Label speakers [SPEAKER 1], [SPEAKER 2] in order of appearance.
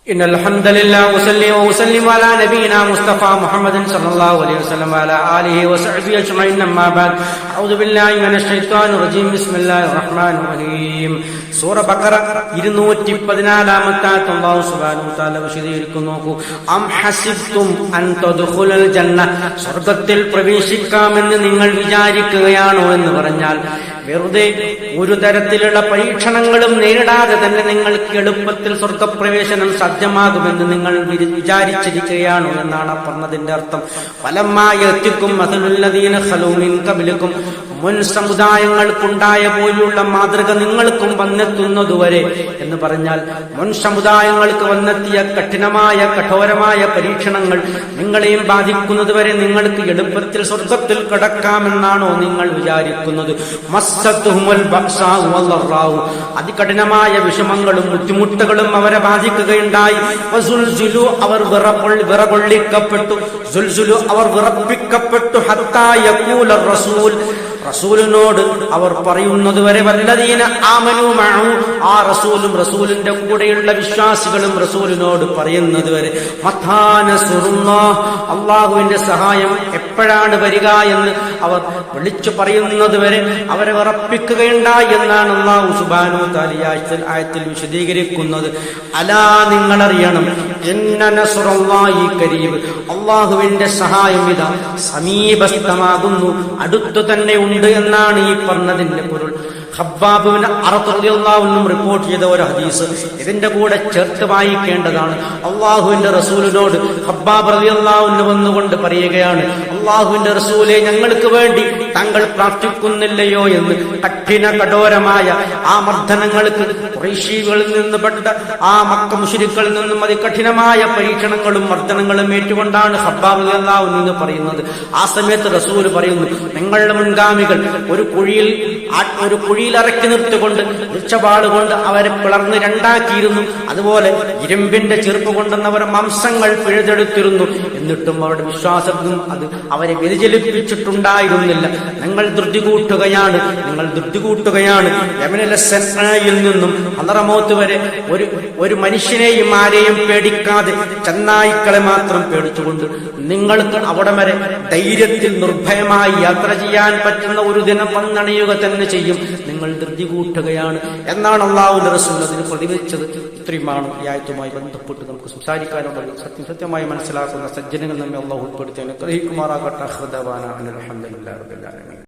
[SPEAKER 1] إن الحمد لله وصلي وسلم على نبينا مصطفى محمد صلى الله عليه وسلم وعلى آله وصحبه أجمعين أما بعد أعوذ بالله من الشيطان الرجيم بسم الله الرحمن الرحيم സൂറ ബഖറ 214-ാമത്തെ അല്ലാഹു സുബ്ഹാനഹു വ തആല വിശദീകരിക്കുന്നു. നോക്കൂ, അം ഹസിബ്തും അൻ തദ്ഖുലൽ ജന്ന, സ്വർഗ്ഗത്തിൽ പ്രവേശിക്കാമെന്ന് നിങ്ങൾ വിചാരിക്കുകയാണോ എന്ന് പറഞ്ഞാൽ വെറുതെ ഒരു തരത്തിലുള്ള പരീക്ഷണങ്ങളും നേരിടാതെ തന്നെ നിങ്ങൾക്ക് എളുപ്പത്തിൽ സ്വർഗ്ഗപ്രവേശനം സാധ്യമാകുമെന്ന് നിങ്ങൾ വിചാരിച്ചിരിക്കുകയാണോ എന്നാണ് പറഞ്ഞതിന്റെ അർത്ഥം. ഫലമ്മായത്തിക്കും മസലുല്ലദീന ഖലൂ മിൻ ഖബ്ലിക്കും, മുൻ സമുദായങ്ങൾക്കുണ്ടായ പോലുള്ള മാതൃക നിങ്ങൾക്കും വന്നെത്തുന്നതുവരെ എന്ന് പറഞ്ഞാൽ മുൻ സമുദായങ്ങൾക്ക് വന്നെത്തിയ കഠോരമായ പരീക്ഷണങ്ങൾ നിങ്ങളെയും ബാധിക്കുന്നതുവരെ നിങ്ങൾക്ക് എളുപ്പത്തിൽ സ്വർഗ്ഗത്തിൽ കടക്കാമെന്നാണോ നിങ്ങൾ വിചാരിക്കുന്നത്? അതികഠിനമായ വിഷമങ്ങളും ബുദ്ധിമുട്ടുകളും അവരെ ബാധിക്കുകയുണ്ടായി. അവർ വിറകൊള്ളിക്കപ്പെട്ടു, അവർ വിറപ്പിക്കപ്പെട്ടു. ഹത്താ യഖൂല റസൂൽ, റസൂലിനോട് അവർ പറയുന്നത് വരെ, വല്ലദീന ആമനൂ മഅഹു, ആ റസൂലും റസൂലിന്റെ കൂടെയുള്ള വിശ്വാസികളും റസൂലിനോട് പറയുന്നത് വരെ, മത്താ നസ്റുല്ലാഹ്, അല്ലാഹുവിന്റെ സഹായം എപ്പോഴാണ് വരിക എന്ന് അവർ വിളിച്ചു പറയുന്നത് വരെ അവരെ വിറപ്പിക്കുകയുണ്ടായി എന്നാണ് അല്ലാഹു സുബ്ഹാനഹു വ തആല ആയത്തിൽ വിശദീകരിക്കുന്നത്. അലാ, നിങ്ങളറിയണം, ഇന്ന നസ്റുല്ലാഹി ഖരീബ്, അല്ലാഹുവിന്റെ സഹായം ഇതാ സമീപസ്ഥമാകുന്നു, അടുത്തു തന്നെ ഉണ്ട് എന്നാണ് ഈ പറഞ്ഞതിന്റെ പൊരുൾ. ഖബ്ബാബ് ബിൻ അറത്ത് റളിയല്ലാഹു അൻഹു റിപ്പോർട്ട് ചെയ്ത ഒരു ഹദീസ് ഇതിന്റെ കൂടെ ചേർത്ത് വായിക്കേണ്ടതാണ്. അല്ലാഹുവിന്റെ റസൂലിനോട് ഖബ്ബാബ് റളിയല്ലാഹു അൻഹു വന്നുകൊണ്ട് പറയുകയാണ്, അല്ലാഹുവിന്റെ റസൂലേ, ഞങ്ങൾക്ക് വേണ്ടി താങ്കൾ പ്രാർത്ഥിക്കുന്നില്ലയോ എന്ന്. കഠോരമായ ആ മർദ്ദനങ്ങൾക്ക് ഖുറൈശികളിൽ നിന്ന് പെട്ട ആ മക്ക മുശ്രിക്കുകളിൽ നിന്നും അതികഠിനമായ പരീക്ഷണങ്ങളും മർദ്ദനങ്ങളും ഏറ്റുകൊണ്ടാണ് ഖബ്ബാബ് റളിയല്ലാഹു അൻഹു പറയുന്നത്. ആ സമയത്ത് റസൂൽ പറയുന്നു, നിങ്ങളുടെ മുൻഗാമികൾ ഒരു കുഴിയിൽ ഇറക്കി നിർത്തിക്കൊണ്ട് വൃക്ഷപാളുകൊണ്ട് അവരെ പിളർന്ന് രണ്ടാക്കിയിരുന്നു. അതുപോലെ ഇരുമ്പിന്റെ ചെറുപ്പ് കൊണ്ടെന്ന് അവരെ മാംസങ്ങൾ പിഴുതെടുത്തിരുന്നു. എന്നിട്ടും അവരുടെ വിശ്വാസത്തിനും അത് അവരെ വ്യതിചലിപ്പിച്ചിട്ടുണ്ടായിരുന്നില്ല. നിങ്ങൾ ധൃതി കൂട്ടുകയാണ്. യമനിൽ നിന്നും ഹളറമൗത്ത് വരെ ഒരു മനുഷ്യനെയും ആരെയും പേടിക്കാതെ ചെന്നായ്ക്കളെ മാത്രം പേടിച്ചുകൊണ്ട് നിങ്ങൾക്ക് അവിടെ വരെ ധൈര്യത്തിൽ നിർഭയമായി യാത്ര ചെയ്യാൻ പറ്റുന്ന ഒരു ദിനം വന്നണയുക തന്നെ ചെയ്യും. നിങ്ങൾ ധൃതി കൂട്ടുകയാണ് എന്നാണ് അല്ലാഹുവിന്റെ റസൂൽ അതിന് പ്രതികരിച്ചത്. ഇത്രയുമാണ് ഈ ആയത്തുമായി ബന്ധപ്പെട്ട് നമുക്ക് സംസാരിക്കാനുള്ളത്. സത്യമായി മനസ്സിലാക്കുന്ന സജ്ജനങ്ങൾ നമ്മെ അല്ലാഹു ഉൾപ്പെടുത്തി അനുഗ്രഹിക്കുമാറാകട്ടെ. അൽഹംദുലില്ലാഹി റബ്ബിൽ ആലമീൻ.